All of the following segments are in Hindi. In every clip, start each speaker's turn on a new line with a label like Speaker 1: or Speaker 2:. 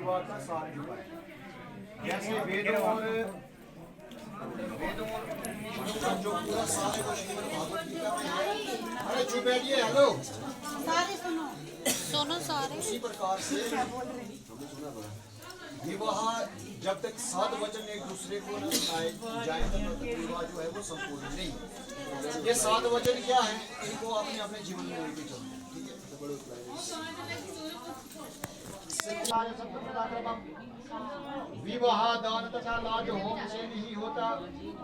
Speaker 1: विवाह का सार झुकाए। जैसे वेदों और जो पूरा सार है वो श्रीमद् भागवत गीता में है। अरे चुप बैठिए, हेलो
Speaker 2: सारे सुनो सुनो सारे।
Speaker 1: उसी प्रकार से विवाह जब तक 7 वचन एक दूसरे को न सुनाए जाए तब तक विवाह जो है वो संपूर्ण नहीं। ये 7 वचन क्या है, इनको अपने अपने जीवन में लेके चलते हैं, ठीक है। विवाह दान तथा लाज होम से नहीं होता।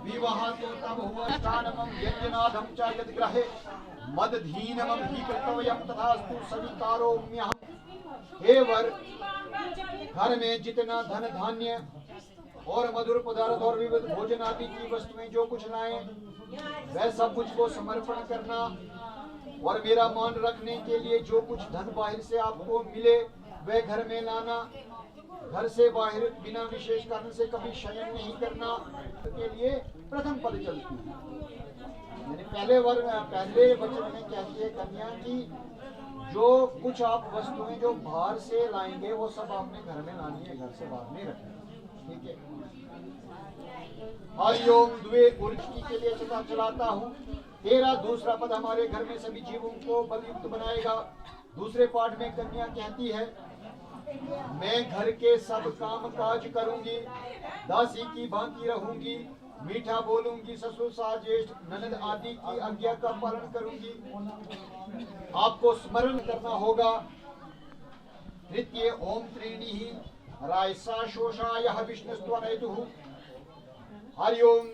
Speaker 1: विवाह तो तब हुआ स्थानमं यज्ञनादं च यद्ग्रहे मदधीनमं हि कर्तव्यं तथास्तु सविकारोम्यहम्। हे वर, घर में जितना धन धान्य और मधुर पदार्थ और विविध भोजन आदि की वस्तुएं जो कुछ लाएं, वह सब कुछ को समर्पण करना और मेरा मान रखने के लिए जो कुछ धन बाहर से आपको मिले वह घर में लाना। घर से बाहर बिना विशेष कारण से कभी शयन नहीं करना के लिए प्रथम पद चलती है। पहले वचन में कहती है कन्या की जो कुछ आप वस्तुएं जो बाहर से लाएंगे वो सब आपने घर में लानी है, घर से बाहर नहीं रखना, ठीक है। हरिओम द्वे उर्जी के लिए चलाता हूँ। तेरा दूसरा पद हमारे घर में सभी जीवों को बलयुक्त बनाएगा। दूसरे पाठ में कन्या कहती है मैं घर के सब काम काज करूंगी, दासी की भांति रहूंगी, मीठा बोलूंगी, ससुर सास ज्येष्ठ ननद आदि की आज्ञा का पालन करूंगी। आपको स्मरण करना होगा। तृतीय ओम त्रीणि ही रायसा शोषाय विष्णुस्त्वनयतुः। हरिओम।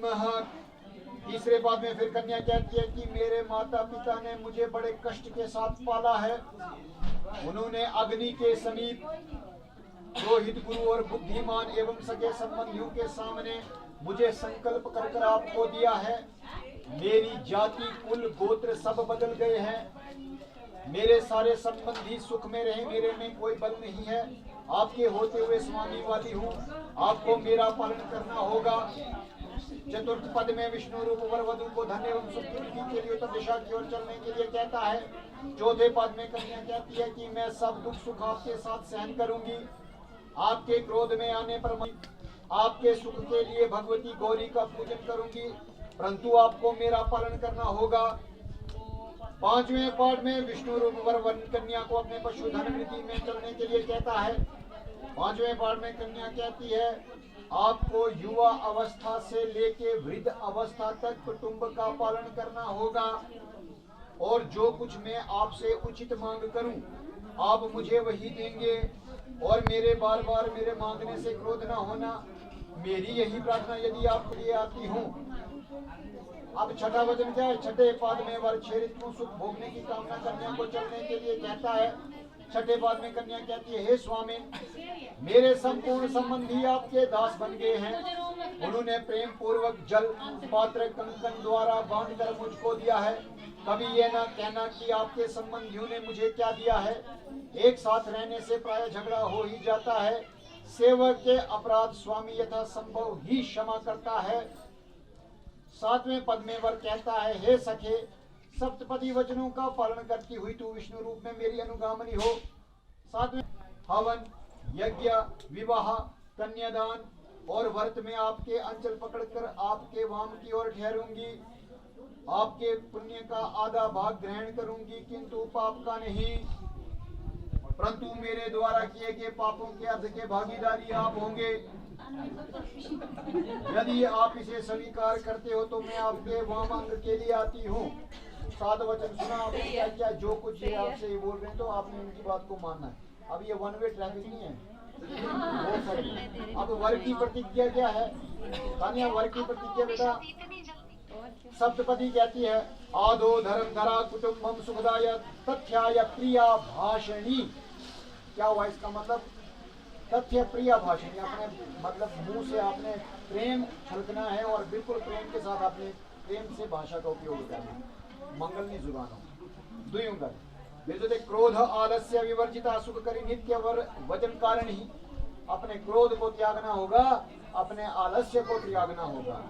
Speaker 1: तीसरे बाद में फिर कन्या कहती है कि मेरे माता पिता ने मुझे बड़े कष्ट के साथ पाला है। उन्होंने अग्नि के समीप रोहित गुरु और बुद्धिमान एवं सगे संबंधियों के सामने मुझे संकल्प कर कर आपको दिया है। मेरी जाति कुल गोत्र सब बदल गए हैं। मेरे सारे संबंधी सुख में रहे, मेरे में कोई बल नहीं है। आपके होते हुए स्वामी वाली हूँ, आपको मेरा पालन करना होगा। चतुर्थ पद में विष्णु रूप वर वधु को धन एवं सुख की के लिए उत्तर दिशा की ओर चलने के लिए कहता है। चौथे पद में कन्या कहती है कि मैं सब दुख सुख आपके साथ सहन करूंगी। आपके क्रोध में आने पर आपके सुख के लिए भगवती गौरी का पूजन करूंगी, परंतु आपको मेरा पालन करना होगा। पांचवें पाठ में विष्णु रूप वर वन कन्या को अपने पशुधन वृत्ति में चलने के लिए कहता है। पांचवें पाठ में कन्या कहती है आपको युवा अवस्था से लेके वृद्ध अवस्था तक कुटुंब का पालन करना होगा और जो कुछ मैं आपसे उचित मांग करूं आप मुझे वही देंगे और मेरे बार बार मेरे मांगने से क्रोध न होना, मेरी यही प्रार्थना यदि आपके लिए आती हूँ। अब छठा वचन क्या है? छठे पद में वर छेरित को सुख भोगने की कामना कन्या को चलने के लिए कहता है। छठे पद में कन्या कहती है हे स्वामी, मेरे संपूर्ण संबंधी आपके दास बन गए हैं। उन्होंने प्रेम पूर्वक जल पात्र कंकन द्वारा बांध कर मुझको दिया है। कभी ये ना कहना कि आपके संबंधियों ने मुझे क्या दिया है। एक साथ रहने से प्राय झगड़ा हो ही जाता है। सेवक के अपराध स्वामी यथा संभव ही क्षमा करता है। सातवें पद में वर कहता है हे सखे, सप्तपदी वचनों का पालन करती हुई तू विष्णु रूप में मेरी अनुगामिनी हो। सातवें हवन यज्ञ विवाह कन्यादान और व्रत में आपके अंचल पकड़कर आपके वाम की ओर ठहरूंगी। आपके पुण्य का आधा भाग ग्रहण करूंगी किंतु पाप का नहीं, परंतु मेरे द्वारा किए गए पापों के अर्ध के भागीदारी आप होंगे। यदि आप इसे स्वीकार करते हो तो मैं आपके वाम अंग के लिए आती हूँ। 7 वचन सुना आपने क्या क्या जो कुछ ये आपसे ये बोल रहे हैं तो आपने उनकी बात को मानना है। अब ये वन वे ट्रैफिक नहीं है। अब वर की प्रतिज्ञा क्या है? कन्या वर की प्रतिज्ञा बेटा सप्तपदी कहती है आदो धर्म धरा कुटुंबम सुखदाय तथ्याय प्रिया भाषणी। क्या हुआ इसका मतलब? तथ्य प्रिया भाषणी, अपने मतलब मुंह से आपने प्रेम छलकना है और बिल्कुल प्रेम के साथ आपने प्रेम से भाषा का उपयोग करना है। मंगल नहीं जुबान हो दुयुंगर विद्युत क्रोध आलस्य विवर्जिता सुख करी नित्य वर वचन कारण ही। अपने क्रोध को त्यागना होगा, अपने आलस्य को त्यागना होगा।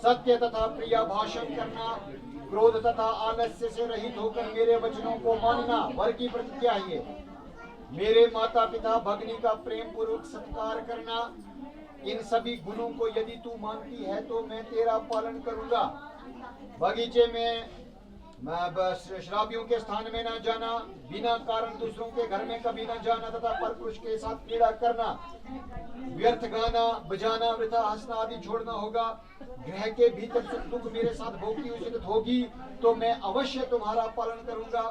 Speaker 1: सत्य तथा प्रिय भाषण करना, क्रोध तथा आलस्य से रहित होकर मेरे वचनों को मानना वर की प्रतिज्ञा है। मेरे माता पिता भगनी का प्रेम पूर्वक सत्कार करना। इन सभी गुणों को यदि तू मानती है तो मैं तेरा पालन करूंगा। बगीचे में बस शराबियों के स्थान में न जाना, बिना कारण दूसरों के घर में कभी न जाना तथा परपुरुष के साथ क्रीड़ा करना, व्यर्थ गाना बजाना, वृथा हंसना आदि छोड़ना होगा। ग्रह के भीतर सुख दुख मेरे साथ भोगती उचित होगी तो मैं अवश्य तुम्हारा पालन करूंगा।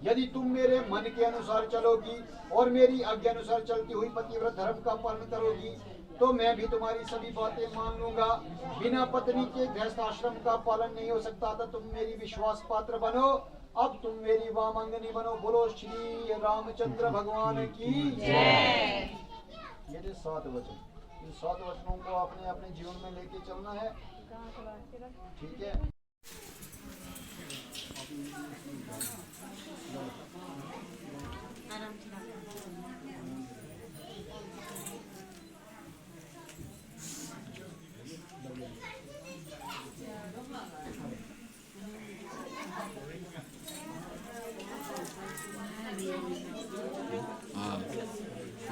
Speaker 1: यदि तुम मेरे मन के अनुसार चलोगी और मेरी आज्ञा अनुसार चलती हुई पतिव्रत धर्म का पालन करोगी तो मैं भी तुम्हारी सभी बातें मान लूंगा। बिना पत्नी के गृहस्थ आश्रम का पालन नहीं हो सकता था। तुम मेरी विश्वास पात्र बनो। अब तुम मेरी वामांगनी बनो। बोलो श्री रामचंद्र भगवान की जय। ये थे 7 वचन। इन 7 वचनों को आपने अपने जीवन में लेके चलना है। ठीक है।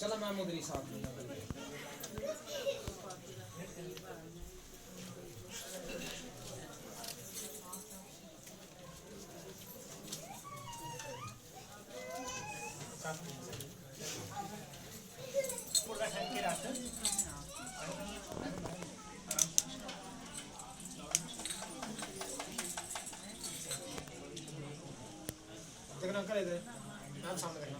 Speaker 3: चलो मैं मुद्री साथ में देखना अंकल इधर मैम सामने देखना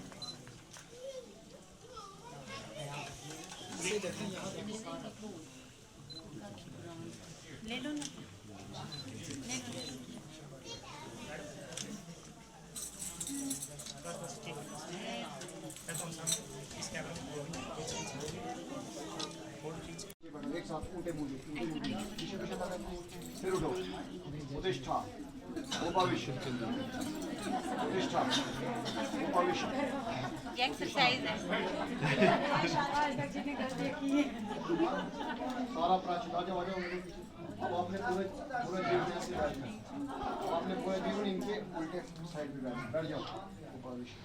Speaker 2: ले लो ना।
Speaker 1: एक साथ ऊँटे मुंडे पीछे पीछे फिर उठो। प्रतिष्ठा उपविष्ट प्रतिष्ठा उपविष्ट।
Speaker 2: ये एक्सरसाइज है।
Speaker 1: सारा प्राचीन आ जाओ मेरे पीछे। अब आपने पूरा जीवन ऐसे बैठना। अब आपने पूरा जीवन इनके उल्टे साइड पे बैठ जाओ। उपविष्ट।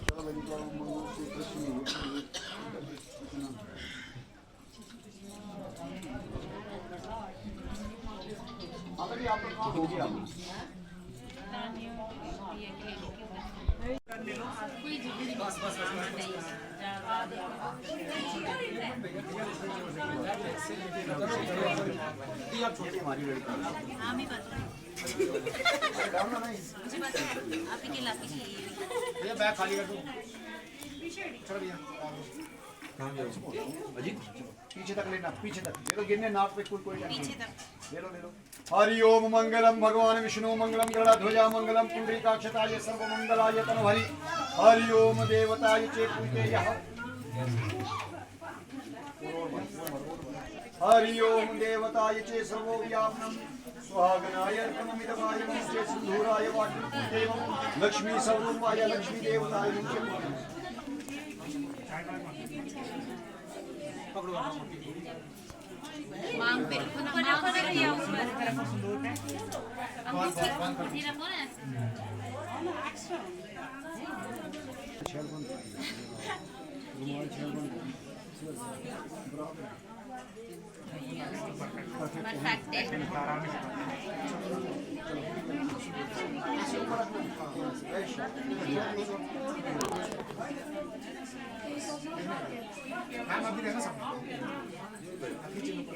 Speaker 1: चलो मैं निकला हूँ मंगल से कृष्ण अभी आप लोग हो गया। हमारी लड़की
Speaker 2: हाँ मैं पता है।
Speaker 1: नहीं
Speaker 2: मुझे पता है आप ही के लाके चाहिए।
Speaker 3: भैया बैग खाली कर दो चलो भैया
Speaker 1: अजी पीछे तक लेना। पीछे तक ले लो। गिरने नाक पे कोई
Speaker 2: पीछे
Speaker 1: टेंशन
Speaker 2: तक
Speaker 1: ले लो ले लो। हरि ओम मंगलम भगवान विष्णु मंगलम गरुड़ध्वजा मंगलम पुंडरीकाक्षताय सर्वमंगलाय तनोहरि। हरि ओम देवताय चेतुते यः। हरि ओम देवताय चे सर्वव्यापनम स्वागनाय अर्पणमिदमाय चे सिंधूराय वाटुदेवं लक्ष्मी स्वरूपाय लक्ष्मी देवताय नमः।
Speaker 2: मांग पे ऊपर रखिए ऊपर अंगूठी फिर रखो ना परफेक्ट है।
Speaker 3: मैम अभी देखना सब अभी चिन्ह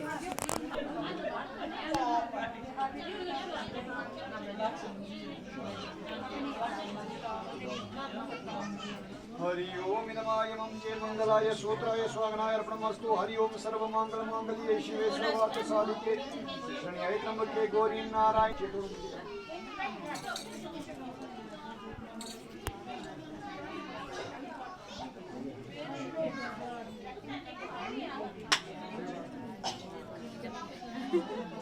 Speaker 1: हरि ओम इदमायमं चेन्मंगलाय सूत्राय स्वागनाय अर्पणमस्तु हरि ओम सर्वमंगलमांगल्ये शिवे सर्वार्थ साधिके शरण्याय त्र्यंबके गौरी नारायण
Speaker 2: Thank you.